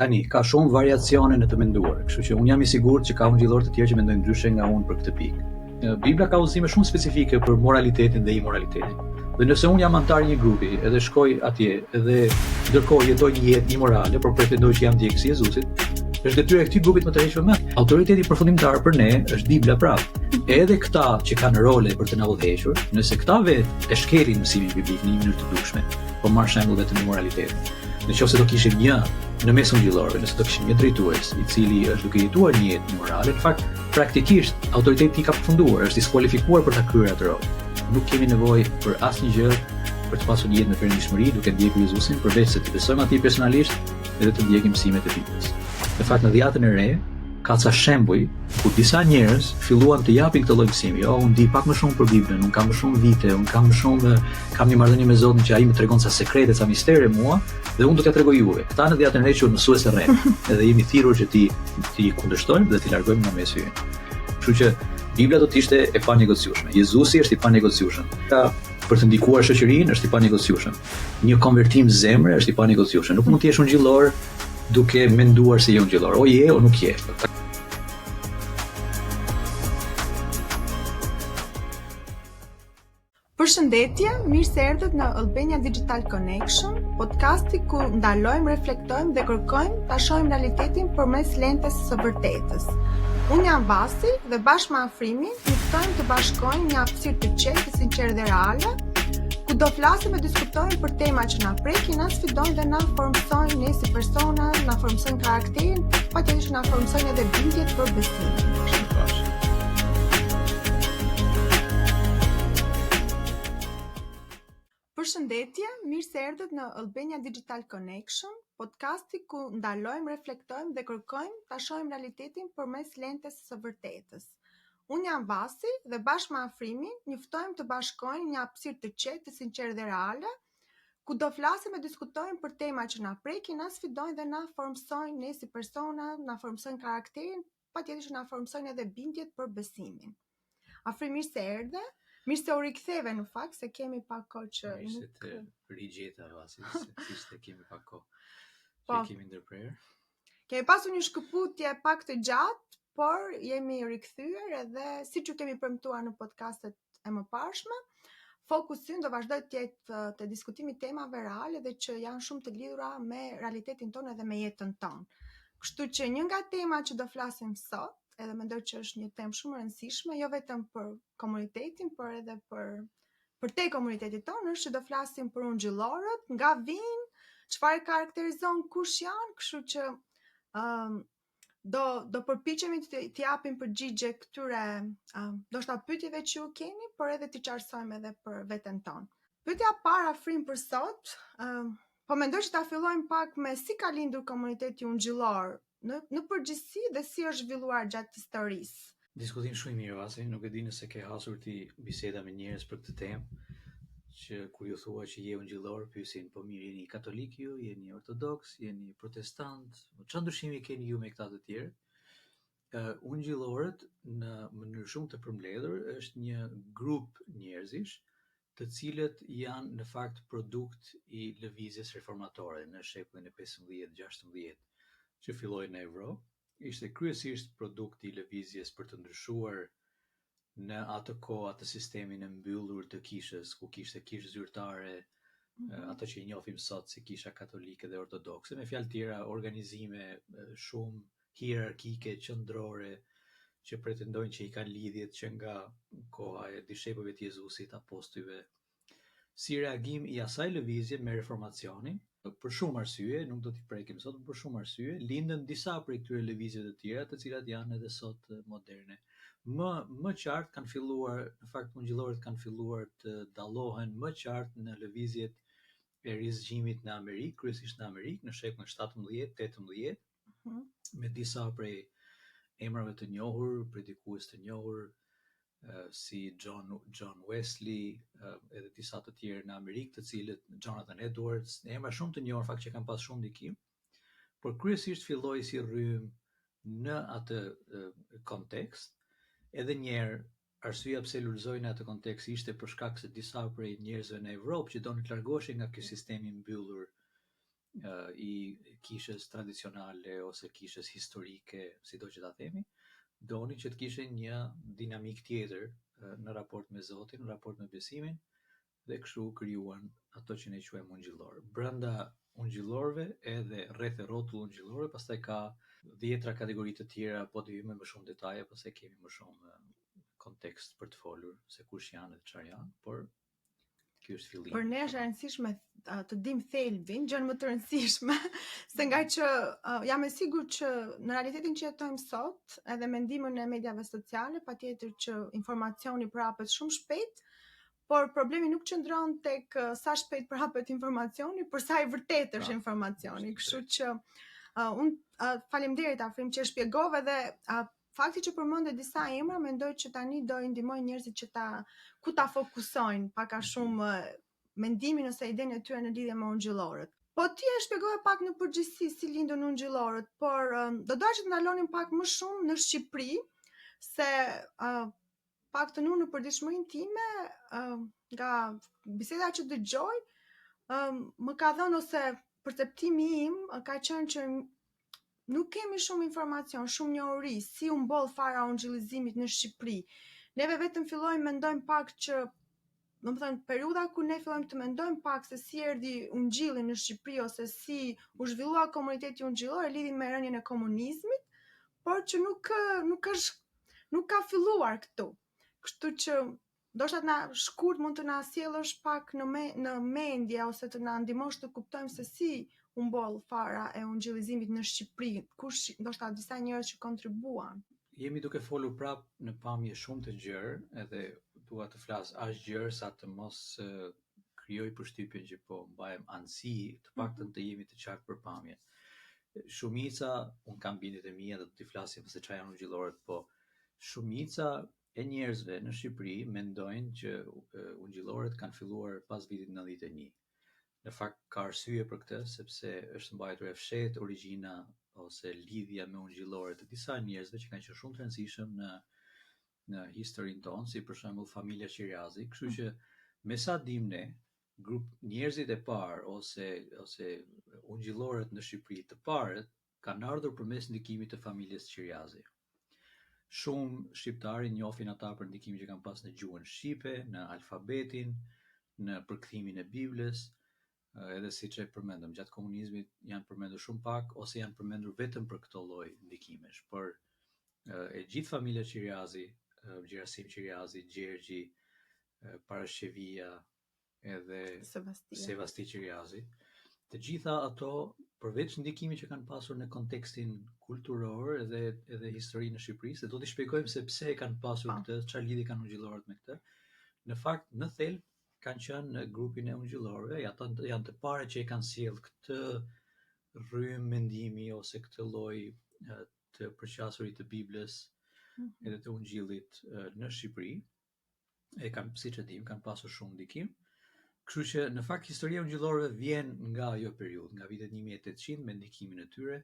Tani, ka shumë variacione në të menduar, kështu që unë jam i sigurt që ka ungjillor të tjerë që mendojnë ndryshe nga unë për këtë pikë. Bibla ka udhëzime shumë specifike për moralitetin dhe imoralitetin. Dhe nëse unë jam antar i një grupi, edhe shkoj atje, edhe ndërkohë jetoj një jetë imorale, por pretendoj që jam ndjekës i Jezusit, është detyra e këtij grupi të më tërheqë mend. Autoriteti përfundimtar për ne është Bibla prapë. Edhe këta që kanë role për të na udhëhequr, nëse këta vetë e shkelin mësimin biblik në një mënyrë të dukshme, po marr shembull vetëm në moralitet. Nëse do kishim një në mes ungjillorëve, nëse do kishim një drejtues i cili është duke jetuar një jetë imorale, në fakt praktikisht autoriteti ka përfunduar, është diskualifikuar për ta kryer atë rol. Nuk kemi nevojë për asnjë gjë për të pasur një jetë me perëndishmëri duke ndjekur Jezusin, përveç se të besojmë atij personalisht edhe të ndjekim mësimet e Biblës. Në fakt në Dhjetën e Re ka ca shembuj ku disa njerëz filluan të japin këtë lloj mësimi. Unë di pak më shumë për Biblën, unë kam më shumë vite, unë kam një marrëdhënie me Zotin që ai më tregon ca sekrete, ca mistere mua, dhe unë do t'ja tregoj juve. Këta në Dhjetën e Re quhen mësues të rrem, edhe jemi thirrur që ti kundërshtojmë dhe ti largojmë nga mesi ynë. Kështu që Bibla do të ishte e panegociueshme. Jezusi është i panegociueshëm. Për të ndikuar shoqërinë është i panegociueshëm. Një konvertim zemre është i panegociueshëm. Nuk mund të jesh ungjillor duke menduar se je ungjillor. O je o nuk je. Përshëndetje, mirë se erdhët në Albania Digital Connection, podcasti ku ndalojmë, reflektojmë dhe kërkojmë ta shohim realitetin përmes lentes së vërtetës. Unë jam Vasi dhe bashkë me Afrimin ftojmë të bashkojmë një hapësirë të qetë, sinqertë dhe reale, ku do flasim e diskutojmë për tema që na prekin, na sfidojnë dhe na formsojnë ne si persona, na formsojnë karakterin, patjetër që na formsojnë edhe bindjet për besimin. Përshëndetje, mirë se erdhët në Albania Digital Connection, podcasti ku ndalojmë, reflektojmë dhe kërkojmë ta shohim realitetin përmes lentes së vërtetës. Unë jam Vasi dhe bashkë me Afrimin ju ftojmë të bashkojmë një hapësirë të qetë, sinqertë dhe reale, ku do flasim e diskutojmë për tema që na prekin, na sfidojnë dhe na formsojnë ne si persona, na formsojnë karakterin, patjetër që na formsojnë edhe bindjet për besimin. Afrim, mirë se erdhe. Mirë se u riktheve në fakt, se kemi pak kohë që mirë se të rigjeta Vasi, se kemi pak kohë. Po, kemi ndërprerë. Kemi pasur një shkëputje pak të gjatë, por jemi rikthyer edhe siç u kemi premtuar në podcastet e mëparshme, fokusi do vazhdoj të jetë të diskutimi temave reale dhe që janë shumë të lidhura me realitetin tonë dhe me jetën tonë. Kështu që një nga temat që do flasim sot, edhe mendoj që është një temë shumë e rëndësishme, jo vetëm për komunitetin, por edhe për te komunitetit tonë, është që do flasim për ungjillorët, nga vijnë, çfarë karakterizon, kush janë, kështu që do përpiqemi të japim përgjigje këtyre ndoshta pyetjeve që ju keni, por edhe të qartësojmë edhe për veten tonë. Pyetja para Frim për sot, po mendoj që ta fillojmë pak me si ka lindur komuniteti ungjillor në përgjithësi dhe si është zhvilluar gjatë historisë. Diskutim shumë i mirë, Vasi, nuk e di nëse ke hasur ti biseda me njerëz për këtë temë, që kur ju thua që je ungjillor, pyesin, po mirë, jeni katolik ju, jeni ortodoks, jeni protestant, çfarë ndryshimi keni ju me këta të tjerë? Ungjillorët në mënyrë shumë të përmbledhur është një grup njerëzish, të cilët janë në fakt produkt i lëvizjes reformatore në shekullin e 15-16, që filloi në Evropë. Ishte kryesisht produkt i lëvizjes për të ndryshuar në atë kohë atë sistemin e mbyllur të kishës, ku kishte kishë zyrtare, ato që i njohim sot si kisha katolike dhe ortodokse, me fjalë tjera organizime shumë hierarkike, qendrore, që pretendojnë që i kanë lidhjet që nga koha e dishepujve të Jezusit, apostujve. Si reagim i asaj lëvizje me reformacionin, për shumë arsye, nuk do t'i prekim sot, për shumë arsye, lindën disa prej këtyre lëvizjeve të tjera, të cilat janë edhe sot moderne. Më qartë kanë filluar, në fakt ungjillorët kanë filluar të dallohen më qartë në lëvizjet e rizgjimit në Amerikë, kryesisht në Amerikë, në shekullin 17-18, me disa prej emrave të njohur, predikues të njohur, si John Wesley, edhe disa të tjerë në Amerikë, të cilët Jonathan Edwards, emra shumë të njohur fakt që kanë pas shumë ndikim, por kryesisht filloi si rrymë në atë kontekst. Edhe njerë, arsyeja pse lulëzoi në atë kontekst ishte për shkak se disa prej njerëzve në Evropë që donin të largoheshin nga ky sistem i mbyllur i kishës tradicionale ose kishës historike, sido që ta themi, doni që të kishin një dinamik tjetër në raport me Zotin, në raport me besimin, dhe kështu krijuan ato që ne quajmë ungjillor. Brenda ungjillorëve edhe rreth e rrotullit ungjillorëve, pastaj ka 10 kategori të tjera, po të hyjmë më shumë detaje, pastaj kemi më shumë kontekst për të folur se kush janë dhe çfarë janë, por ky është fillimi. Për ne është e rëndësishme të dim thelbin, gjën më të rëndësishme, se nga që jam e sigurt që në realitetin që jetojmë sot, edhe me ndihmën e medjave sociale, patjetër që informacioni prapet shumë shpejt, por problemi nuk qëndron tek sa shpejt prapet informacioni, por sa i vërtet është informacioni. Kështu që unë faleminderit Afrim që shpjegove dhe fakti që përmende disa emra, mendoj që tani do i ndihmojnë njerëzit që ku ta fokusojnë pak a shumë mendimin ose idenë e tyre në lidhje me ungjillorët. Po ti e shpjegove pak në përgjithësi si lindën ungjillorët, por do doja që të ndalonim pak më shumë në Shqipëri, se paktën unë në përditshmërinë time, nga biseda që dëgjoj, më ka dhënë ose perceptimi im ka qenë që nuk kemi shumë informacion, shumë njohuri si u mboll fara ungjillizimit në Shqipëri. Neve vetëm fillojmë mendojmë pak që, domethënë, periudha ku ne fillojmë të mendojmë pak se si erdhi ungjilli në Shqipëri ose si u zhvillua komuniteti ungjillor e lidhi me rënien e komunizmit, por që nuk ka filluar këtu. Kështu që ndoshta na shkurt mund të na sjellësh pak në mendje ose të na ndihmosh të kuptojmë se si u mboll fara e ungjillizimit në Shqipëri, kush ndoshta disa njerëz që kontribuan. Jemi duke folur prap në pamje shumë të gjerë, edhe dua të flas aq gjerë sa të mos krijoj përshtypjen që po mbahem anësi, të paktën të jemi të qartë për pamjen. Shumica, un kam bindjet e mia dhe do t'i flasim se çfarë janë ungjillorët, po shumica e njerëzve në Shqipëri mendojnë që ungjillorët kanë filluar pas vitit 91. Në fakt ka arsye për këtë, sepse është mbajtur e fshehtë origjina ose lidhja me ungjillorët të disa njerëzve që kanë qenë shumë të rëndësishëm në historinë tonë, si për shembull familja Qiriazi, kështu që me sa dim ne, njerëzit e parë ose ungjillorët në Shqipëri të parët kanë ardhur përmes ndikimit të familjes Qiriazi. Shumë shqiptarë njohin ata për ndikimin që kanë pas në gjuhën shqipe, në alfabetin, në përkthimin e Biblës, edhe siç e përmendëm, gjatë komunizmit janë përmendur shumë pak ose janë përmendur vetëm për këtë lloj ndikimesh, por e gjithë familja Qiriazi, Gjerasim Qiriazi, Gjergji, Parashevia edhe Sevasti Qiriazi, të gjitha ato, përveç ndikimit që kanë pasur në kontekstin kulturor edhe historinë e Shqipërisë, do t'i shpjegojmë se pse kanë pasur këtë, çfarë lidhje kanë ungjillorët me këtë. Në fakt, në thelb kanë qenë në grupin e ungjillorëve, ata janë të parë që e kanë sjellë këtë rrymë mendimi ose këtë lloj të përqasurit të Biblës edhe të ungjillit në Shqipëri. E kanë, siç e dim, kanë pasur shumë ndikim. Kështu që në fakt historia e ungjillorëve vjen nga ajo periudhë, nga vitet 1800 me ndikimin e tyre.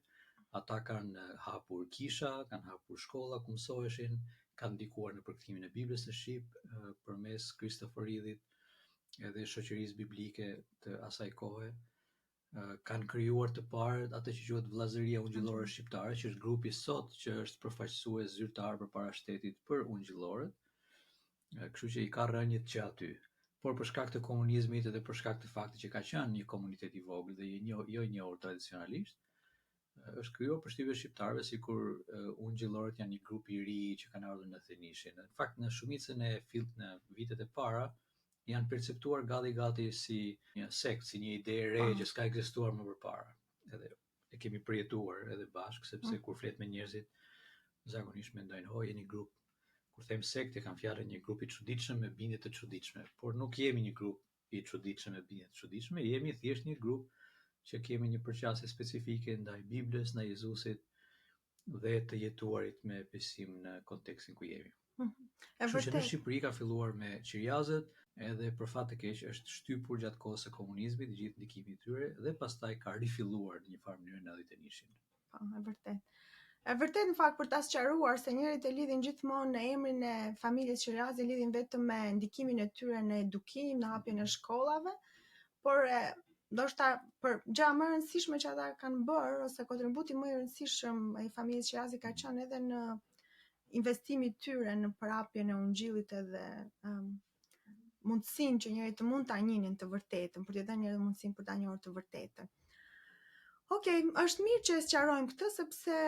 Ata kanë hapur kisha, kanë hapur shkolla ku mësoheshin, kanë ndikuar në përkthimin e Biblës në shqip përmes Kristoforidhit edhe shoqërisë biblike të asaj kohe. Kanë krijuar të parë atë që quhet Vllazëria Ungjillore Shqiptare, që është grupi sot që është përfaqësues zyrtar përpara shtetit për ungjillorët. Kështu që i ka rënjët që aty. Por për shkak të komunizmit edhe për shkak të faktit që ka qenë një komunitet i vogël dhe jo i njohur tradicionalisht, është krijuar përshtypje shqiptarëve sikur ungjillorët janë një grup i ri që kanë ardhur në Thenishin. Në fakt në shumicën e në vitet e para janë perceptuar gati si një sekt, si një ide e re që s'ka ekzistuar më përpara. Edhe e kemi përjetuar edhe bashkë, sepse kur flet me njerëzit zakonisht mendojnë, jeni grup. Kur them sekte, kam fjalën një grup i çuditshëm me bindje të çuditshme, por nuk jemi një grup i çuditshëm me bindje të çuditshme, jemi thjesht një grup që kemi një përqasje specifike ndaj Biblës, ndaj Jezusit dhe të jetuarit me besim në kontekstin ku jemi. Kështu që në Shqipëri ka filluar me Qiriazët, edhe për fat të keq është shtypur gjatë kohës së komunizmit, gjithë ndikimi i tyre dhe pastaj ka rifilluar në një farë mënyrë në Thenishin. Po, e vërtet. E vërtet në fakt për ta sqaruar se njerëzit e lidhin gjithmonë në emrin e familjes Qiriazi, lidhin vetëm me ndikimin e tyre në edukim, në hapjen e shkollave, por ndoshta për gjëra më e rëndësishme që ata kanë bërë ose kontributi më i rëndësishëm i familjes Shirazi ka qenë edhe në investimi i tyre në përhapjen e ungjillit edhe mundësinë që njëri të mund ta njihnin të vërtetën, për t'i dhënë njëri mundësinë për ta njohur të vërtetën. Okej, është mirë që e sqarojmë këtë sepse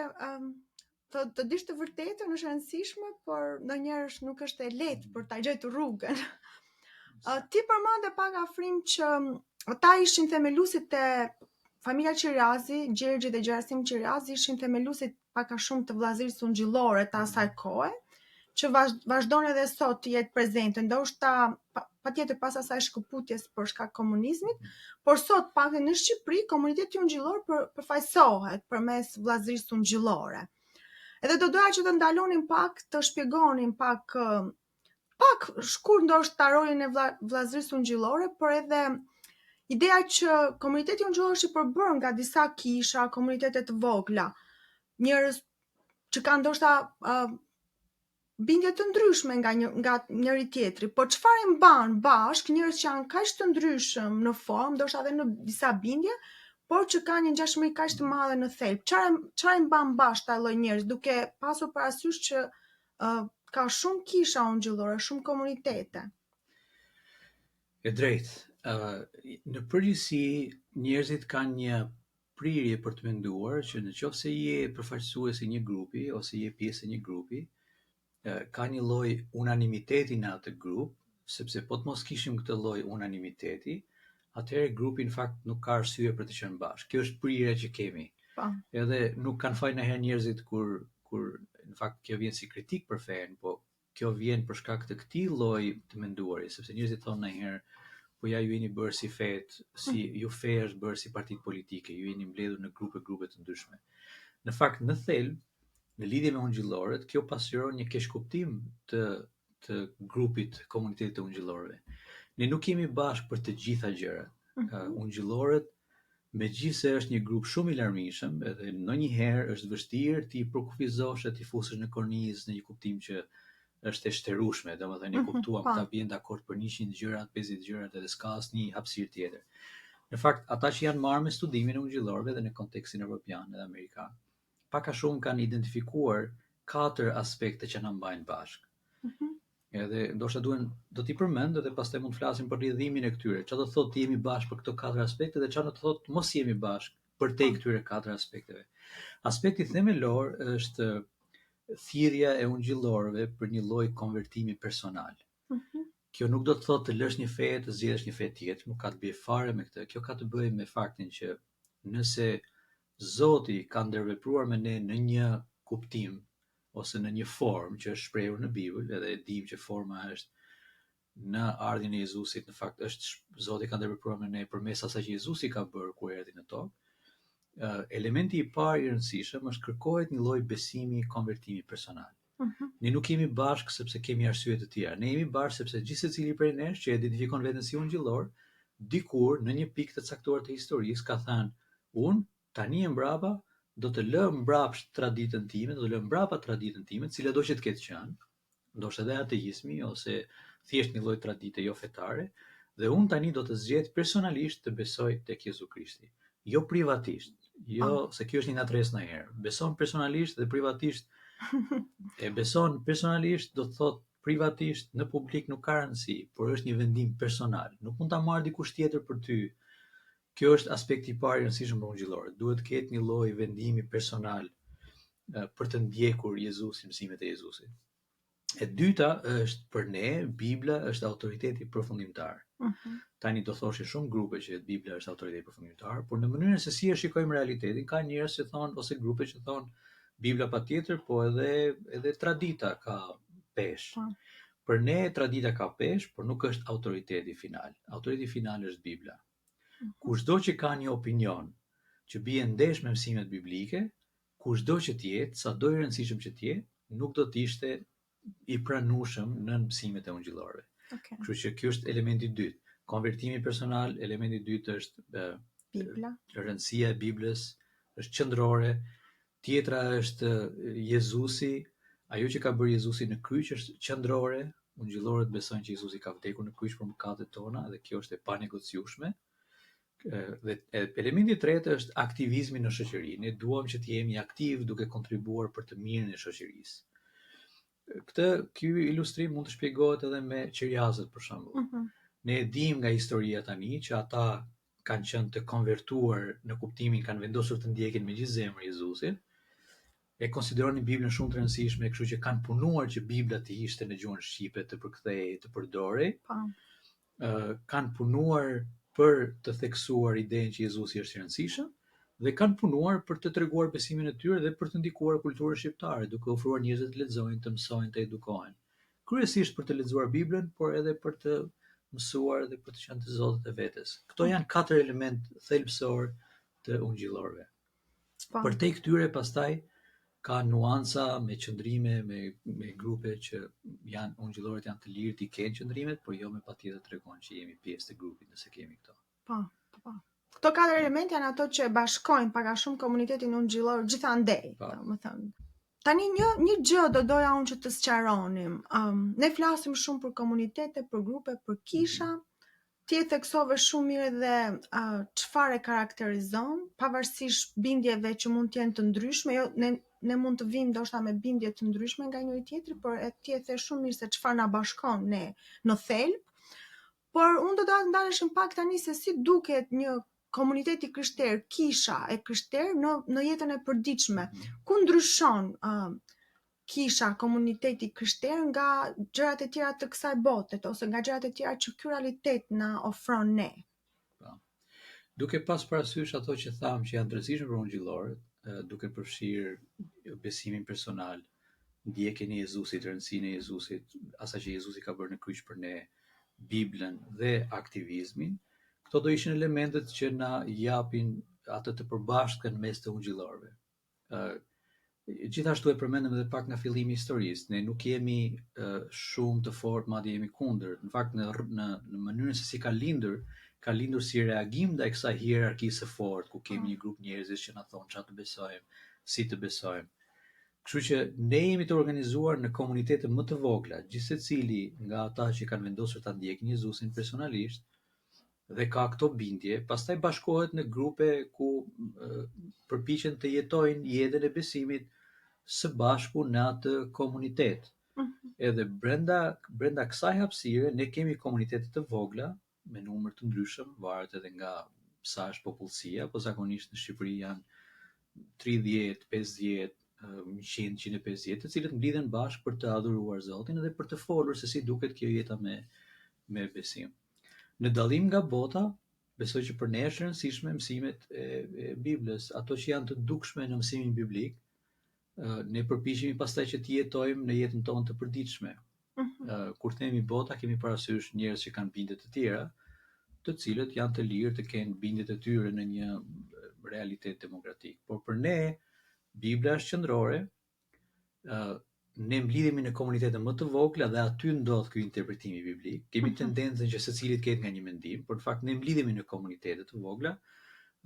të dish të vërtetën është e rëndësishme, por ndonjëherë nuk është e lehtë për ta gjetur rrugën. Ti përmende pak afrim që ata ishin themeluesit e familja Qirazi, Gjergji dhe Gjerasim Qirazi ishin themeluesit pak a shumë të vllazërisë ungjillore të asaj kohe, që vazhdon edhe sot të jetë prezente, ndoshta patjetër pas asaj shkëputjes për shkak komunizmit, por sot pakën në Shqipëri komuniteti ungjillor përfaqësohet përmes vllazërisë ungjillore. Edhe do doja që të ndalonin pak, të shpjegonin pak shkurt ndoshta rolin e vllazërisë ungjillore, por edhe ideja që komuniteti ungjillor është i përbërë nga disa kisha, komunitete të vogla, njerëz që kanë ndoshta bindje të ndryshme nga njëri tjetri, por çfarë i mban bashk njerëz që janë kaq të ndryshëm në formë, ndoshta edhe në disa bindje, por që kanë një ngjashmëri kaq të madhe në thelb. Çfarë i mban bashkë këta lloj njerëz, duke pasur parasysh që ka shumë kisha ungjillore, shumë komunitete. E drejtë. Në përgjithësi njerëzit kanë një prirje për të menduar që nëse je përfaqësues i një grupi ose je pjesë e një grupi, ka një lloj unanimiteti në atë grup, sepse po të mos kishim këtë lloj unanimiteti, atëherë grupi në fakt nuk ka arsye për të qenë bashkë. Kjo është prirja që kemi. Edhe nuk kanë faj ndonjëherë njerëzit kur në fakt kjo vjen si kritik për fen, po kjo vjen për shkak të këtij lloji të menduarit, sepse njerëzit thonë ndonjëherë, po ja ju jeni bërë si fet, si ju fe është bërë si partitë politike, ju jeni mbledhur në grupe të ndryshme. Në fakt në thelb, në lidhje me ungjillorët, kjo pasqyron një keqkuptim të grupit, komunitetit të ungjillorëve. Ne nuk jemi bashkë për të gjitha gjërat. Ungjillorët, megjithse është një grup shumë i larmishëm, edhe ndonjëherë është vështirë ti përkufizosh e ti fusësh në kornizë në një kuptim që është e shterueshme, domethënë e kuptuam ta bien dakord për 100 gjërat, 50 gjërat edhe s'ka asnjë hapësirë tjetër. Në fakt, ata që janë marrë me studimin e ungjillorëve dhe në kontekstin evropian edhe amerikan, pak a shumë kanë identifikuar 4 aspekte që na mbajnë bashkë. Edhe ndoshta do t'i përmend edhe pastaj mund të flasim për lidhimin e këtyre. Çfarë do thotë të jemi bashkë për këto 4 aspekte dhe çfarë do thotë mos jemi bashkë përtej këtyre 4 aspekteve. Aspekti themelor është thirrja e ungjillorëve për një lloj konvertimi personal. Kjo nuk do të thotë të lësh një fe të zgjedhësh një fe tjetër, nuk ka të bëjë fare me këtë. Kjo ka të bëjë me faktin që nëse Zoti ka ndërvepruar me ne në një kuptim ose në një formë që është shprehur në Bibël, edhe e dim që forma është në ardhin e Jezusit, në fakt është Zoti ka ndërvepruar me ne përmes asaj që Jezusi ka bërë kur erdhi në tokë. Elementi i parë i rëndësishëm është kërkohet një lloj besimi, konvertimi personal. Ne nuk jemi bashkë sepse kemi arsye të tjera. Ne jemi bashkë sepse gjithsecili prej nesh që identifikon veten si ungjillor, dikur në një pikë të caktuar të historisë ka thënë, unë tani e mbrapa do të lë mbrapsht traditën time, do të lë mbrapa traditën time, cila do që të ketë qenë, ndoshta edhe ateizmi ose thjesht një lloj tradite jo fetare, dhe unë tani do të zgjedh personalisht të besoj tek Jezu Krishti, jo privatisht. Jo, se kjo është një ngatres ndonjëherë. Beson personalisht dhe privatisht. E beson personalisht do të thotë privatisht, në publik nuk ka rëndësi, por është një vendim personal. Nuk mund ta marrë dikush tjetër për ty. Kjo është aspekti i parë i rëndësishëm për ungjillorët. Duhet të ketë një lloj vendimi personal për të ndjekur Jezusin, mësimet e Jezusit. E dyta është për ne, Bibla është autoriteti përfundimtar. Tani do thoshin shumë grupe që Bibla është autoriteti përfundimtar, por në mënyrën se si e shikojmë realitetin, ka njerëz që thonë ose grupe që thonë Bibla patjetër, po edhe tradita ka peshë. Për ne tradita ka peshë, por nuk është autoriteti final. Autoriteti final është Bibla. Kushdo që ka një opinion që bie ndesh me mësimet biblike, kushdo që të jetë, sado i rëndësishëm që të jetë, nuk do të ishte i pranueshëm në mësimet e ungjillorëve. Kështu që ky është elementi i dytë. Konvertimi personal, elementi i dytë është Bibla. Rëndësia e Biblës është qendrore. Tjetra është Jezusi, ajo që ka bërë Jezusi në kryq është qendrore. Ungjillorët besojnë që Jezusi ka vdekur në kryq për mëkatet tona dhe kjo është e panegociueshme. Dhe elementi i tretë është aktivizmi në shoqëri. Ne duam që të jemi aktiv duke kontribuar për të mirën e shoqërisë. Ky ilustrim mund të shpjegohet edhe me qiriazët për shembull. Ne e dim nga historia tani që ata kanë qenë të konvertuar në kuptimin kanë vendosur të ndjekin me gjithë zemër Jezusin. E konsideronin Biblën shumë të rëndësishme, kështu që kanë punuar që Bibla të ishte në gjuhën shqipe, të përkthehej, të përdorej. Kanë punuar për të theksuar idenë që Jezusi është i rëndësishëm dhe kanë punuar për të treguar besimin e tyre dhe për të ndikuar kulturën shqiptare, duke ofruar njerëzve të lexojnë, të mësojnë, të edukohen. Kryesisht për të lexuar Biblën, por edhe për të mësuar dhe për të qenë të zotët e vetes. Këto janë 4 element thelbësor të ungjillorëve. Përtej këtyre pastaj ka nuanca me qëndrime, me grupe që janë ungjillorët janë të lirë të kenë qëndrimet, por jo me patjetër tregon që jemi pjesë të grupit nëse kemi këto. Po. Këto 4 elemente janë ato që bashkojnë pak a shumë komunitetin ungjillor gjithandej, domethënë. Tani një gjë do doja unë që të sqaronim. Ne flasim shumë për komunitete, për grupe, për kisha. Ti e theksove shumë mirë dhe çfarë e karakterizon, pavarësisht bindjeve që mund të jenë të ndryshme, jo ne mund të vimë ndoshta me bindje të ndryshme nga njëri tjetri, por ti e the shumë mirë se çfarë na bashkon ne në thelb. Por unë do të ndaleshim pak tani se si duket një komuniteti krishter, kisha e krishter në jetën e përditshme. Ku ndryshon kisha, komuniteti krishter nga gjërat e tjera të kësaj bote, ose nga gjërat e tjera që ky realitet na ofron ne? Duke pas parasysh ato që thamë që janë të rëndësishme për ungjillorët, duke përfshirë besimin personal, ndjekjen e Jezusit, rëndësinë e Jezusit, asaj që Jezusi ka bërë në kryq për ne, Biblën dhe aktivizmin, këto do ishin elementet që na japin atë të përbashkët në mes të ungjillorëve. Gjithashtu e përmendëm edhe pak nga fillimi i historisë. Ne nuk jemi shumë të fortë, madje jemi kundër. Në fakt në mënyrën se si ka lindur si reagim ndaj kësaj hierarkisë së fortë, ku kemi një grup njerëzish që na thonë çfarë të besojmë, si të besojmë. Kështu që ne jemi të organizuar në komunitete më të vogla, gjithsecili nga ata që kanë vendosur ta ndjekin Jezusin personalisht dhe ka këto bindje, pastaj bashkohet në grupe ku përpiqen të jetojnë jetën e besimit së bashku në atë komunitet. Edhe brenda kësaj hapësire ne kemi komunitete të vogla me numër të ndryshëm, varet edhe nga sa është popullsia, po zakonisht në Shqipëri janë 30, 50, 100, 150, të cilët mblidhen bashkë për të adhuruar Zotin dhe për të folur se si duket kjo jeta me besim. Në dallim nga bota, besoj që për ne është rëndësishme mësimet e Biblës, ato që janë të dukshme në mësimin biblik, ne përpiqemi pastaj që të jetojmë në jetën tonë të përditshme. Kur themi bota, kemi parasysh njerëz që kanë bindje të tjera, të cilët janë të lirë të kenë bindjet e tyre në një realitet demokratik. Por për ne, Bibla është qendrore, ne mblidhemi në komunitete më të vogla dhe aty ndodh ky interpretimi biblik. Kemi tendencën që secili të ketë nga një mendim, por në fakt ne mblidhemi në komunitete të vogla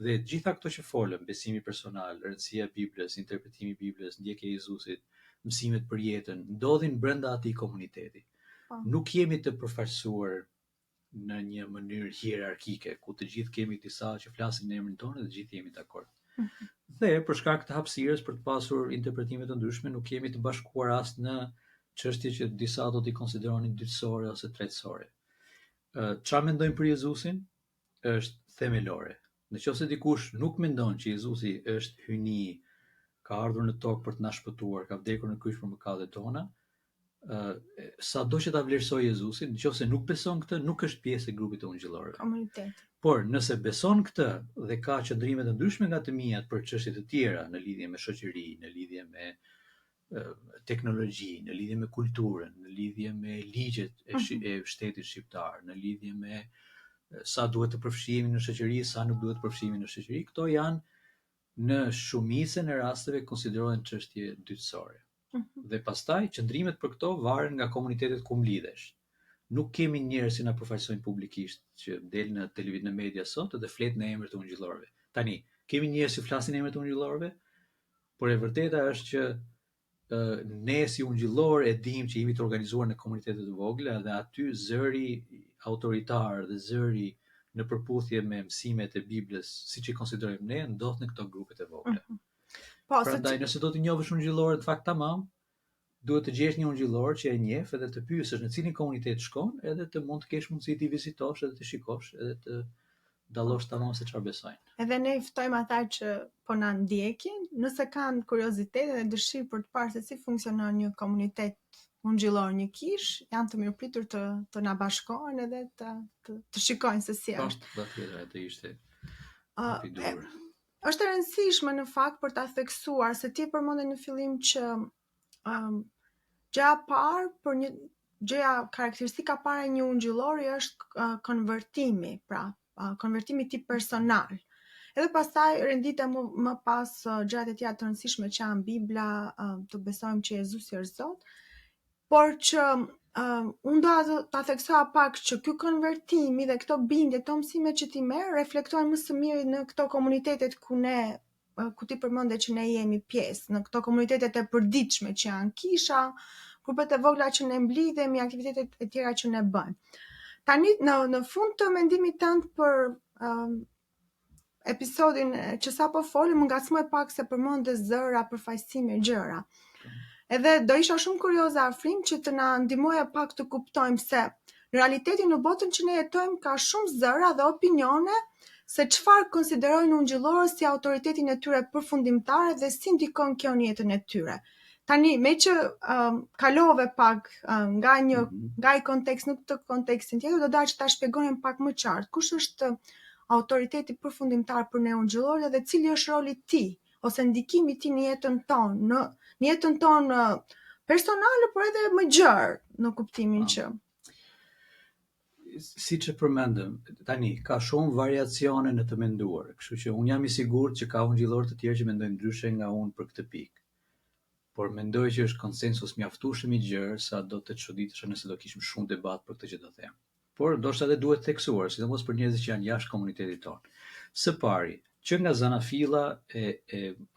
dhe gjitha këto që folëm, besimi personal, rëndësia e Biblës, interpretimi i Biblës, ndjekja e Jezusit, mësimet për jetën, ndodhin brenda atij komuniteti. Nuk jemi të përfaqësuar në një mënyrë hierarkike, ku të gjithë kemi disa që flasin në emrin tonë dhe të gjithë jemi dakord. Dhe për shkak të hapësirës për të pasur interpretime të ndryshme, nuk jemi të bashkuar as në çështje që disa do t'i konsideronin dytësore ose tretësore. Çfarë mendojmë për Jezusin është themelore. Nëse dikush nuk mendon që Jezusi është hyjni, ka ardhur në tokë për të na shpëtuar, ka vdekur në kryq për mëkatet tona, sado që ta vlerësoj Jezusin, nëse nuk beson këtë, nuk është pjesë e grupit të ungjillorëve. Komunitet. Por nëse beson këtë dhe ka qëndrime të ndryshme nga të mijat për çështje të tjera në lidhje me shoqëri, në lidhje me teknologji, në lidhje me kulturën, në lidhje me ligjet e shtetit shqiptar, në lidhje me sa duhet të përfshihemi në shoqëri, sa nuk duhet të përfshihemi në shoqëri, këto janë në shumicën e rasteve konsiderohen çështje dytësore. Dhe pastaj qëndrimet për këto varen nga komunitetet ku mlidhesh. Nuk kemi njerëz që na përfaqësojnë publikisht që del në televizion, në media sot dhe flet në emër të ungjillorëve. Tani, kemi njerëz që flasin në emër të ungjillorëve, por e vërteta është që ne si ungjillor e dim që jemi të organizuar në komunitete të vogla dhe aty zëri autoritar dhe zëri në përputhje me mësimet e Biblës, siç i konsiderojmë ne, ndodh në këto grupet e vogla. Po, Prandaj nëse do të njohësh ungjillorët fakt tamam, duhet të gjesh një ungjillor që e njeh edhe të pyesësh në cilin komunitet shkon, edhe të mund të kesh mundësi të vizitosh edhe të shikosh edhe të dallosh tamam se çfarë besojnë. Edhe ne i ftojmë ata që po na ndjekin, nëse kanë kuriozitet dhe dëshirë për të parë se si funksionon një komunitet ungjillor, një kish, janë të mirëpritur të na bashkohen edhe të shikojnë se si është. Patjetër, atë ishte Është e rëndësishme në fakt për ta theksuar se ti përmendën në fillim që gjëja parë gjëja karakteristika parë e një ungjillori është konvertimi, pra konvertimi tip personal. Edhe pastaj rendite më pas gjërat e tjera të rëndësishme që janë Bibla, të besojmë që Jezusi është Zot, por që unë do ta theksoja pak që ky konvertimi dhe këto bindje, këto mësime që ti merr reflektojnë më së miri në këto komunitetet ku ti përmende që ne jemi pjesë, në këto komunitetet e përditshme që janë kisha, grupet e vogla që ne mblidhemi, aktivitetet e tjera që ne bëjmë. Tani në fund të mendimit tënd për episodin që sapo folëm, më ngacmoi pak se përmendë zëra, përfaqësime, gjëra. Edhe do isha shumë kurioze Afrim që të na ndihmoje pak të kuptojmë se në realitetin në botën që ne jetojmë ka shumë zëra dhe opinione se çfarë konsiderojnë ungjillorët si autoritetin e tyre përfundimtar dhe si ndikon kjo në jetën e tyre. Tani, me që kalove pak nga i kontekst në këtë kontekstin tjetër, do doja që ta shpjegonim pak më qartë. Kush është autoriteti përfundimtar për ne ungjillorët dhe cili është roli i tij ose ndikimi i tij në jetën tonë, në jetën tonë personale, por edhe më gjerë në kuptimin që siç e përmendëm, tani ka shumë variacione në të menduar, kështu që unë jam i sigurt që ka ungjillorë të tjerë që mendojnë ndryshe nga unë për këtë pikë. Por mendoj që është konsensus mjaftueshëm i gjerë sa do të çuditesha nëse do kishim shumë debat për këtë që do them. Por ndoshta edhe duhet theksuar, sidomos për njerëzit që janë jashtë komunitetit tonë. Së pari, që nga zanafilla e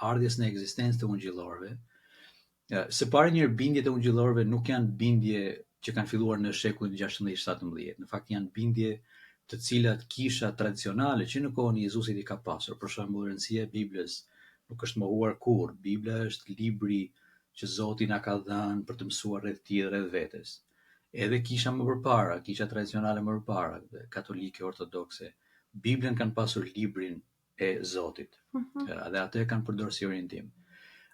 ardhjes në ekzistencë të ungjillorëve, së pari njërë bindjet e ungjillorëve nuk janë bindje që kanë filluar në shekullin 16-17. Në fakt janë bindje të cilat kisha tradicionale që në kohën e Jezusit i ka pasur. Për shembull, rëndësia e Biblës nuk është mohuar kurrë. Bibla është libri që Zoti na ka dhënë për të mësuar rreth tij dhe rreth vetes. Edhe kisha më përpara, kisha tradicionale më përpara, katolike, ortodokse, Biblën kanë pasur librin e Zotit. Dhe atë e kanë përdorur si orientim.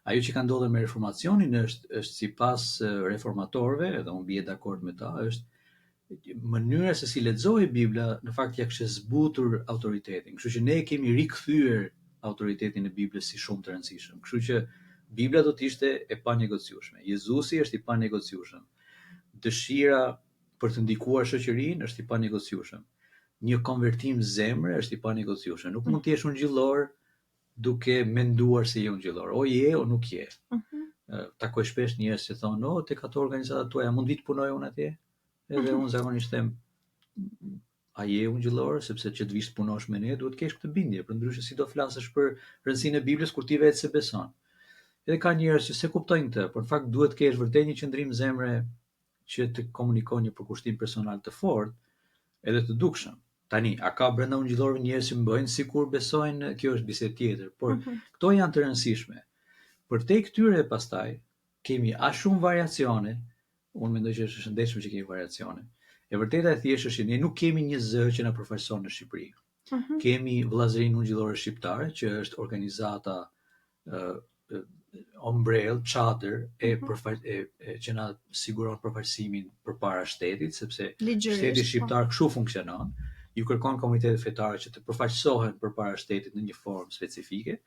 Ajo që ka ndodhur me reformacionin është sipas reformatorëve, edhe unë bie dakord me ta, është mënyra se si lexohej Bibla, në fakt ja kishte zbutur autoritetin. Kështu që ne kemi rikthyer autoritetin e Biblës si shumë të rëndësishëm. Kështu që Bibla do të ishte e panegociueshme. Jezusi është i panegociueshëm. Dëshira për të ndikuar shoqërinë është i panegociueshëm. Një konvertim zemre është i panegociueshëm. Nuk mund të jesh ungjillor duke menduar se je ungjillor. O je o nuk je. Takoj shpesh njerëz që thonë, "No, tek ato organizata tuaja mund vit punoj unë atje?" Edhe unë zakonisht them, "A je ungjillor, sepse që të vish të punosh me ne, duhet të kesh këtë bindje, përndryshe si do flasësh për rëndësinë e Biblës kur ti vetë se beson." Edhe ka njerëz që se kuptojnë këtë, por në fakt duhet të kesh vërtet një qëndrim zemre që të komunikon një përkushtim personal të fortë edhe të dukshëm. Tani, a ka brenda ungjillorëve njerëz që bëjnë sikur besojnë, kjo është bisedë tjetër, por këto janë të rëndësishme. Për te këtyre pastaj kemi aq shumë variacione, unë mendoj që është shëndetshme që kemi variacione. E vërteta e thjeshtë është që ne nuk kemi një zë që na përfaqëson në Shqipëri. Kemi vëllazërinë ungjillore shqiptare, që është organizata ombrell, çadër që na siguron përfaqësimin përpara shtetit, sepse shteti shqiptar kështu funksionon. Ju kërkon komunitetet fetare që të përfaqësohen përpara shtetit në një formë specifike.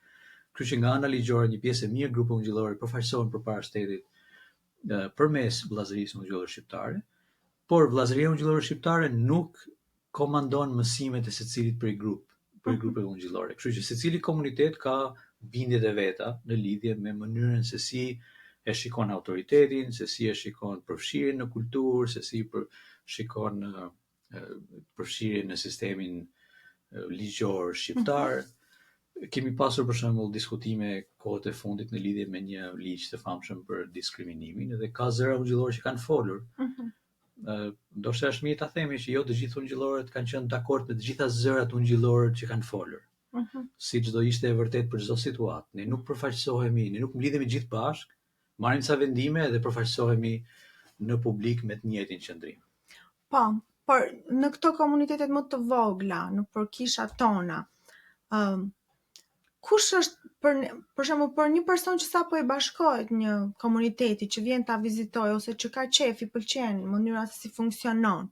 Kështu që nga ana ligjore një pjesë e mirë grupe ungjillore përfaqësohen përpara shtetit përmes vëllazërisë ungjillore shqiptare, por vëllazëria ungjillore shqiptare nuk komandon mësimet e secilit prej grupeve ungjillore. Kështu që secili komunitet ka bindjet e veta në lidhje me mënyrën se si e shikon autoritetin, se si e shikon përfshirjen në kulturë, se si shikon përfshirjen në sistemin ligjor shqiptar. Kemi pasur për shembull diskutime kohët e fundit në lidhje me një ligj të famshëm për diskriminimin, dhe ka zëra ungjillore që kanë folur. ndoshta është mirë ta themi që jo të gjithë ungjillorët kanë qenë dakord me të gjitha zërat ungjillorë që kanë folur. Siç do ishte e vërtet për çdo situatë. Ne nuk përfaqësohemi, ne nuk mblidhemi gjithë bashkë, marrim ca vendime dhe përfaqësohemi në publik me të njëjtin qëndrim. Po, por në këto komunitetet më të vogla, në përkishat tona, kush është për shembull për një person që sapo i bashkohet një komuniteti që vjen ta vizitojë ose që ka qef, i pëlqen mënyra se si funksionon,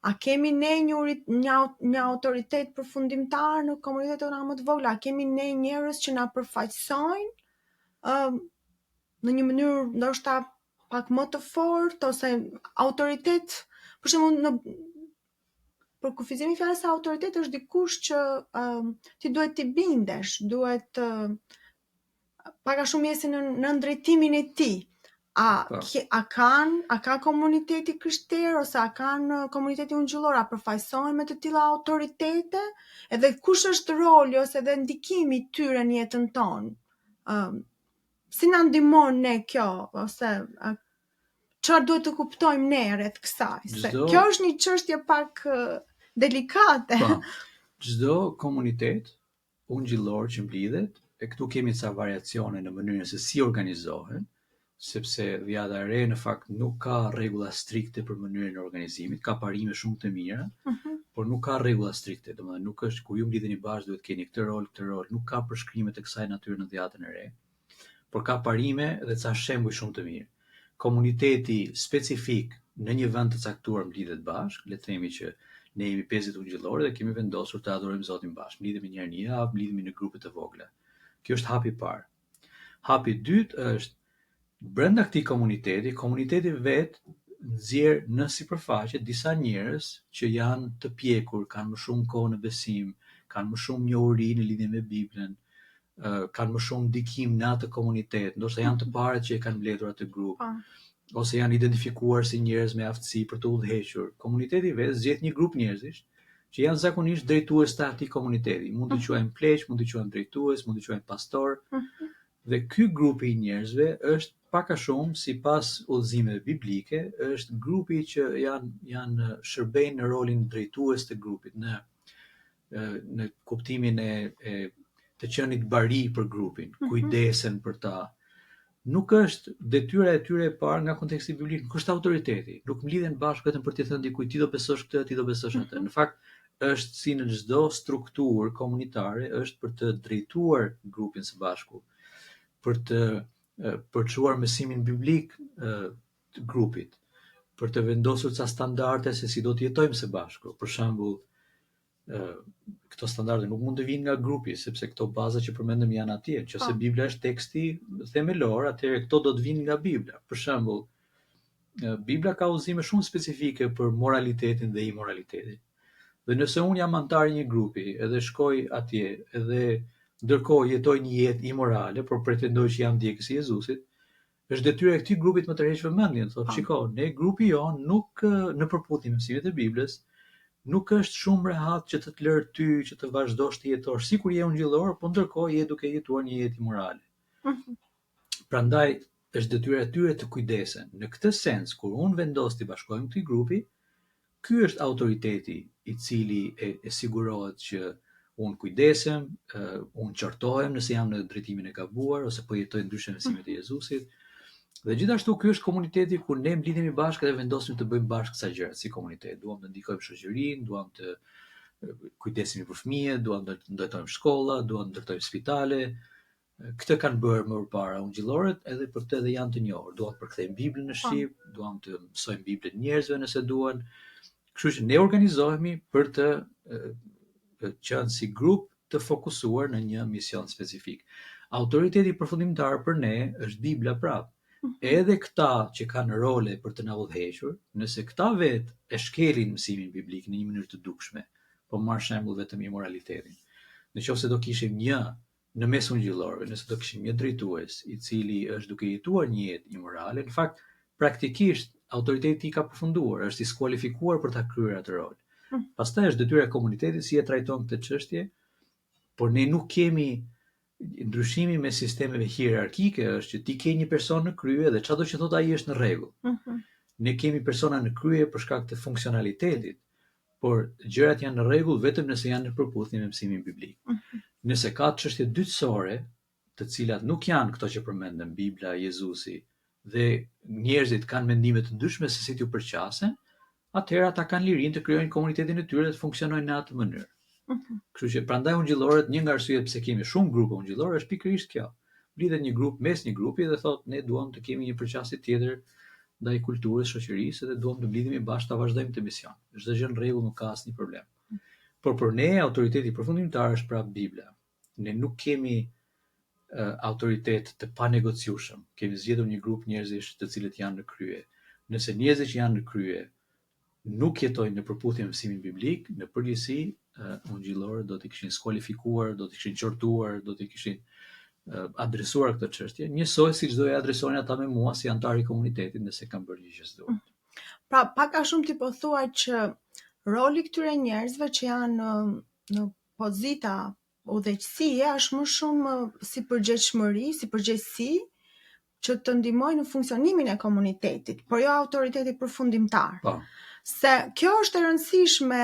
a kemi ne një autoritet përfundimtar në komunitetet tona më të vogla? A kemi ne njerëz që na përfaqësojnë në një mënyrë ndoshta pak më të fortë ose autoritet, për shembull për kufizimin e fjalës autoritet është dikush që ti duhet t'i bindesh, duhet pak a shumë jesi në drejtimin e tij. A ka komuniteti krishterë ose a kanë komuniteti ungjillor, a përfaqësohen me të tilla autoritete? Edhe kush është roli ose edhe ndikimi i tyre në jetën tonë? Si na ndihmon ne kjo ose çfarë duhet të kuptojmë ne rreth kësaj? Se kjo është një çështje pak delikate. Çdo komunitet ungjillor që mblidhet, e këtu kemi ca variacione në mënyrën se si organizohen, sepse vjada e re në fakt nuk ka rregulla strikte për mënyrën e organizimit, ka parime shumë të mira, por nuk ka rregulla strikte, domethënë nuk është kur ju mblidheni bashkë duhet keni këtë rol, nuk ka përshkrime të kësaj natyre në vjatën e re, por ka parime dhe ca shembuj shumë të mirë. Komuniteti specifik në një vend të caktuar mblidhet bashkë, le të themi që ne jemi 50 ungjillorë dhe kemi vendosur të adhurojmë Zotin bashkë. Mblidhemi një herë në javë, mblidhemi në grupe të vogla. Kjo është hapi i parë. Hapi i dytë është brenda këtij komuniteti vet nxjerr në sipërfaqe disa njerëz që janë të pjekur, kanë më shumë kohë në besim, kanë më shumë njohuri në lidhje me Biblën, kanë më shumë ndikim në atë komunitet, ndoshta janë të parët që e kanë mbledhur atë grup. Ose janë identifikuar si njerëz me aftësi për të udhëhequr. Komuniteti vetë zgjedh një grup njerëzish që janë zakonisht drejtues të atij komuniteti. Mund të quajmë pleq, mund të quajmë drejtues, mund të quajmë pastor. Dhe ky grupi i njerëzve është pak a shumë sipas udhëzimeve biblike, është grupi që janë shërbejnë në rolin drejtues të grupit, në kuptimin e të qenit bari për grupin, kujdesen për ta. Nuk është detyra e tyre e parë nga konteksti biblik, nuk është autoriteti. Nuk mblidhen bashkë vetëm për të thënë dikujt ti do besosh këtë, ti do besosh atë. Në fakt është si në çdo strukturë komunitare, është për të drejtuar grupin së bashku, për të përçuar mësimin biblik të grupit, për të vendosur ca standarde se si do të jetojmë së bashku. Për shembull, këto standarde nuk mund të vinë nga grupi, sepse këto baza që përmendëm janë atje. Nëse Bibla është teksti themelor, atëherë këto do të vinë nga Bibla. Për shembull, Bibla ka udhëzime shumë specifike për moralitetin dhe imoralitetin. Dhe nëse unë jam antar i një grupi, edhe shkoj atje, edhe ndërkohë jetoj një jetë imorale, por pretendoj që jam ndjekës i Jezusit, është detyra e këtij grupit më të rreheq vëmendjen, thotë, shiko, ne grupi jon nuk në përputhje me mësimet e Biblës, nuk është shumë rehat që të lërë ty që të vazhdosh të jetosh sikur je ungjillor, por ndërkohë je duke jetuar një jetë imorale. Prandaj është detyra e tyre të kujdesen. Në këtë sens, kur unë vendos të bashkohem këtij grupi, ky është autoriteti i cili e sigurohet që unë kujdesem, unë qortohem nëse jam në drejtimin e gabuar ose po jetoj ndryshe mësimet e Jezusit. Dhe gjithashtu ky është komuniteti ku ne mblidhemi bashkë dhe vendosim të bëjmë bashkë ca gjëra si komunitet. Duam të ndikojmë shoqërinë, duam të kujdesemi për fëmijët, duam të ndërtojmë shkolla, duam të ndërtojmë spitale. Këtë kanë bërë më përpara ungjillorët, edhe për këtë dhe janë të njohur. Duam të përkthejmë Biblën në shqip, duam të mësojmë Biblën njerëzve nëse duan. Kështu që ne organizohemi për të qenë si grup të fokusuar në një mision specifik. Autoriteti përfundimtar për ne është Bibla prapë. Edhe këta që kanë role për të na udhëhequr, nëse këta vetë e shkelin mësimin biblik në një mënyrë të dukshme, po marr shembull vetëm imoralitetin. Nëse do kishim një në mes ungjillorëve, nëse do kishim një drejtues i cili është duke jetuar një jetë imorale, në fakt praktikisht autoriteti ka përfunduar, është i skualifikuar për ta kryer atë rol. Pastaj është detyra e komunitetit si e trajton këtë çështje, por ne nuk kemi ndryshimi me sistemeve hierarkike është që ti ke një person në krye dhe çdo që thot ai është në rregull. Ne kemi persona në krye për shkak të funksionalitetit, por gjërat janë në rregull vetëm nëse janë në përputhje me mësimin biblik. Nëse ka çështje dytësore, të cilat nuk janë këto që përmendëm, Bibla, Jezusi, dhe njerëzit kanë mendime të ndryshme se si t'u përqasen, atëherë ata kanë lirinë të krijojnë komunitetin e tyre dhe të funksionojnë në atë mënyrë. Kështu që prandaj ungjillorët, një nga arsyet pse kemi shumë grupe ungjillore është pikërisht kjo. Lidhet një grup mes një grupi dhe thotë ne duam të kemi një përqasje tjetër ndaj kulturës, shoqërisë dhe duam të mblidhemi bashkë ta vazhdojmë të mision. Çdo gjë në rregull, nuk ka asnjë problem. Por për ne autoriteti përfundimtar është prapë Bibla. Ne nuk kemi autoritet të panegociueshëm. Kemi zgjedhur një grup njerëzish të cilët janë në krye. Nëse njerëzit që janë në krye nuk jetojnë në përputhje me mësimin biblik, në përgjithësi ungjillorët do t'i kishin skualifikuar, do t'i kishin qortuar, do t'i kishin adresuar këtë çështje, njësoj siç do e adresonin ata me mua si antar i komunitetit nëse kam bërë gjë që s'duhet. Pra, pak a shumë ti po thua që roli këtyre njerëzve që janë në pozita udhëheqësie është më shumë si përgjegjësi, si përgjegjësi që të ndihmojnë në funksionimin e komunitetit, por jo autoriteti përfundimtar. Po. Se kjo është e rëndësishme,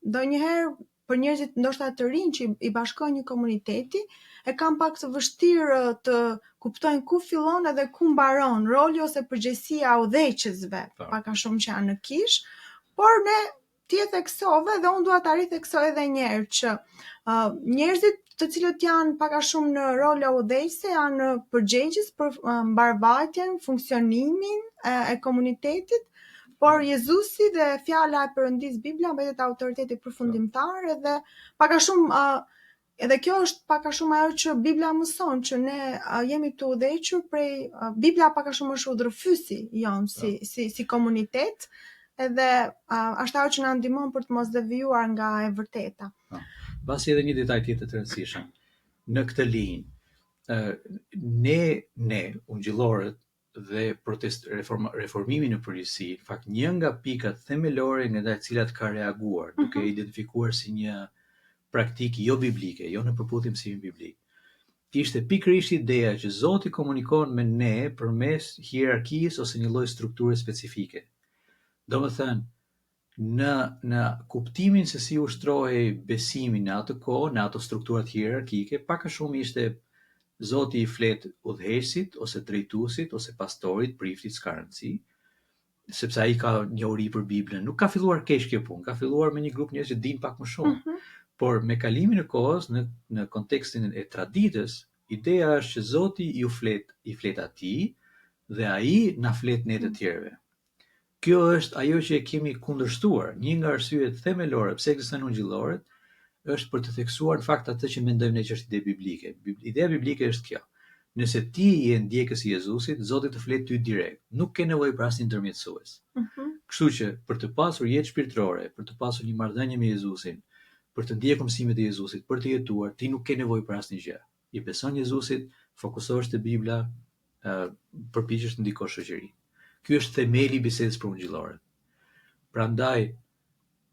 ndonjëherë për njerëzit ndoshta të rinj që i bashkojnë një komuniteti, e kanë pak të vështirë të kuptojnë ku fillon edhe ku mbaron roli ose përgjegjësia e udhëheqësve, pak a shumë që janë në kish, por ne ti e theksove dhe unë dua ta ritheksoj edhe një herë që njerëzit të cilët janë pak a shumë në role udhëheqëse janë përgjegjës për mbarvajtjen, funksionimin e komunitetit, por Jezusi dhe fjala e Perëndis Bibla mbetet autoriteti përfundimtar edhe pak a shumë edhe kjo është pak a shumë ajo që Bibla mëson, që ne jemi të udhëhequr prej Bibla pak a shumë është udhërfysi jon si komunitet, edhe është ajo që na ndihmon për të mos devijuar nga e vërteta. Pasi edhe një detaj tjetër të rëndësishëm. Në këtë linjë, ne ungjillorët dhe reformimi në përgjithësi, në fakt një nga pikat themelore nga të cilat ka reaguar, duke identifikuar si një praktikë jo biblike, jo në përputhje me mësimin biblik, ishte pikërisht ideja që Zoti komunikon me ne përmes hierarkisë ose një lloj strukture specifike. Domethënë, në kuptimin se si ushtrohej besimi në atë kohë, në ato strukturat hierarkike, pak a shumë ishte Zoti i flet udhëheqësit ose drejtuesit ose pastorit, priftit, s'ka rëndësi, sepse ai ka njohuri për Biblën. Nuk ka filluar keq kjo punë, ka filluar me një grup njerëz që dinë pak më shumë. Por me kalimin e kohës, në kontekstin e traditës, ideja është që Zoti i flet atij dhe ai na flet ne të tjerëve. Kjo është ajo që e kemi kundërshtuar. Një nga arsyet themelore pse ekzistojnë ungjillorët është për të theksuar në fakt atë që mendojmë ne që është ide biblike. Ideja biblike është kjo. Nëse ti je ndjekës i Jezusit, Zoti të flet ty direkt. Nuk ke nevojë për asnjë ndërmjetësues. Kështu që për të pasur jetë shpirtërore, për të pasur një marrëdhënie me Jezusin, për të ndjekur mësimet e Jezusit, për të jetuar, ti nuk ke nevojë për asnjë gjë. I beson Jezusit, fokusohesh te Bibla, përpiqesh të ndikosh shoqërinë. Ky është themeli i bisedës për ungjillorët. Prandaj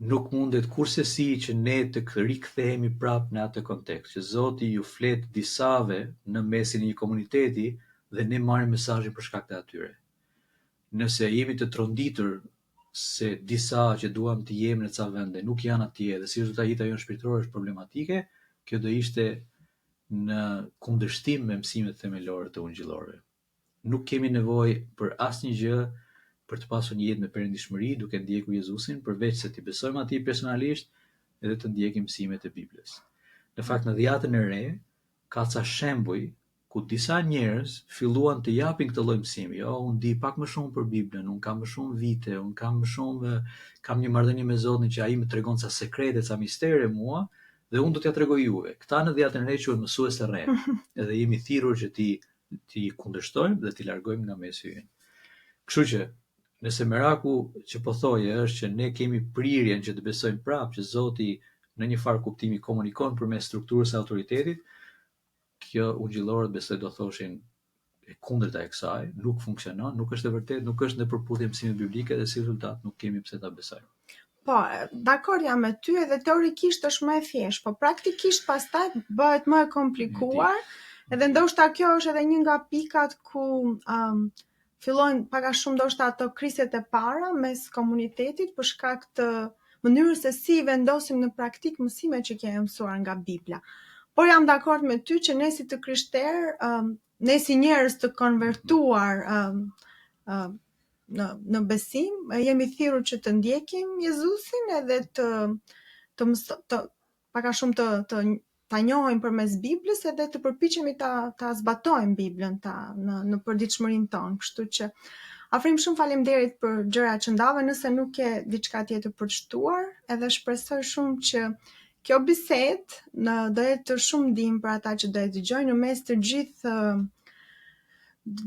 nuk mundet kursesi që ne të rikthehemi prapë në atë kontekst, që Zoti ju flet disave në mesin e një komuniteti dhe ne marrim mesazhin për shkak të atyre. Nëse jemi të tronditur se disa që duam të jemi në ca vende nuk janë atje dhe si rezultat jeta jonë shpirtërore është problematike, kjo do ishte në kundërshtim me mësimet themelore të ungjillorëve. Nuk kemi nevojë për asnjë gjë për të pasur një jetë me perëndishmëri duke ndjekur Jezusin, përveç se t'i besojmë atij personalisht edhe të ndjekim mësimet e Biblës. Në fakt në Dhjetën e Re ka ca shembuj ku disa njerëz filluan të japin këtë lloj mësimi. Jo, unë di pak më shumë për Biblën, unë kam më shumë vite, unë kam një marrëdhënie me Zotin që ai më tregon ca sekrete, ca mistere mua dhe unë do t'ja tregoj juve. Këta në Dhjetën e Re quhen mësues të rrem. Edhe jemi thirrur që ti kundërshtojmë dhe ti largojmë nga mesi ynë. Kështu që nëse meraku që po thoje është që ne kemi prirjen që të besojmë prapë që Zoti në një farë kuptimi komunikon përmes strukturës së autoritetit, kjo ungjillorët besoj do thoshin e kundërta e kësaj, nuk funksionon, nuk është e vërtetë, nuk është në përputhje me mësimet biblike dhe si rezultat nuk kemi pse ta besojmë. Po, dakord jam me ty edhe teorikisht është më e thjeshtë, po praktikisht pastaj bëhet më e komplikuar. Edhe ndoshta kjo është edhe një nga pikat ku fillojnë pak a shumë ndoshta ato krisjet e para mes komunitetit për shkak të mënyrës se si vendosim në praktik mësimet që kemi mësuar nga Bibla. Por jam dakord me ty që ne si të krishterë, ne si njerëz të konvertuar në besim, jemi thirrur që të ndjekim Jezusin edhe të pak a shumë ta njohim përmes Biblës edhe të përpiqemi ta zbatojmë Biblën në përditshmërinë tonë. Kështu që Afrim, shumë faleminderit për gjërat që ndave, nëse nuk ke diçka tjetër për të shtuar, edhe shpresoj shumë që kjo bisedë do jetë shumë ndihmë për ata që do e dëgjojnë në mes të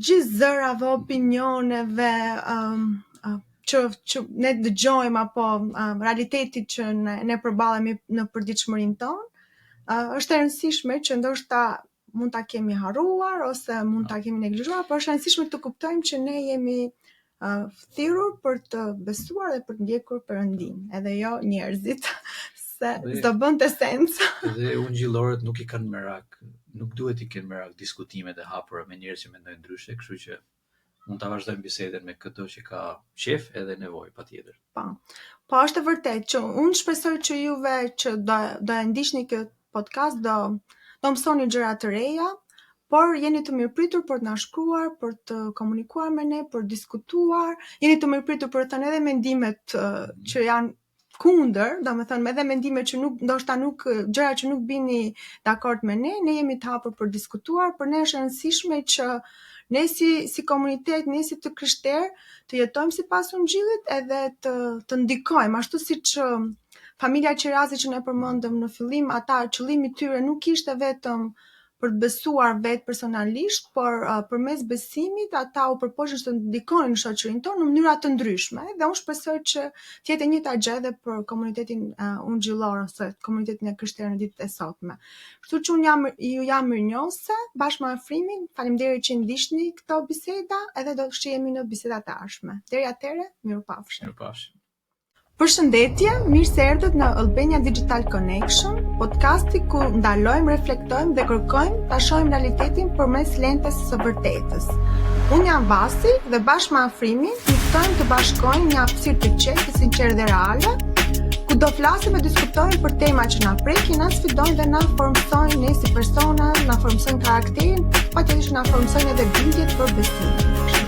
gjithë zërave, opinioneve që ne dëgjojmë apo realitetit që ne përballemi në përditshmërinë tonë. Është e rëndësishme që ndoshta mund ta kemi harruar ose mund ta kemi neglizhuar, por është e rëndësishme të kuptojmë që ne jemi thirrur për të besuar dhe për të ndjekur Perëndin, edhe jo njerëzit, se s'do bënte sens. Dhe ungjillorët nuk i kanë merak, nuk duhet i kenë merak diskutimet e hapura me njerëz që mendojnë ndryshe, kështu që mund ta vazhdojmë bisedën me këto që ka qef edhe nevojë patjetër. Po është e vërtetë që unë shpresoj që juve që do e ndiqni këtë podcast do mësoni gjëra të reja, por jeni të mirëpritur për të na shkruar, për të komunikuar me ne, për të diskutuar, jeni të mirëpritur për të thënë edhe mendimet që janë kundër, domethënë edhe mendime që ndoshta gjëra që nuk bini dakord me ne jemi të hapur për diskutuar, por ne është e rëndësishme që ne si komunitet, ne si të krishterë, të jetojmë sipas Ungjillit edhe të ndikojmë, ashtu siç familja Qirazi që ne përmendëm në fillim, ata qëllimi i tyre nuk ishte vetëm për të besuar vetë personalisht, por përmes besimit ata u përpoqën të ndikonin në shoqërinë tonë në mënyra të ndryshme. Dhe unë shpresoj që të jetë e njëjta gjë edhe për komunitetin ungjillor ose komunitetin e krishterë në ditët e sotme. Kështu që unë ju jam mirënjohëse, bashkë me Afrimin, faleminderit që ndiqni këto biseda, edhe do të shihemi në bisedat e ardhshme. Deri atëherë, mirupafshim. Përshëndetje, mirë se erdhët në Albania Digital Connection, podcasti ku ndalojmë, reflektojmë dhe kërkojmë ta shohim realitetin përmes lentes së vërtetës. Unë jam Vasi dhe bashkë me Afrimin ftojmë të bashkojmë një hapësirë të qetë, sinqertë dhe reale, ku do flasim e diskutojmë për tema që na prekin, na sfidojnë dhe na formsojnë ne si persona, na formsojnë karakterin, patjetër që na formsojnë edhe bindjet për besimin.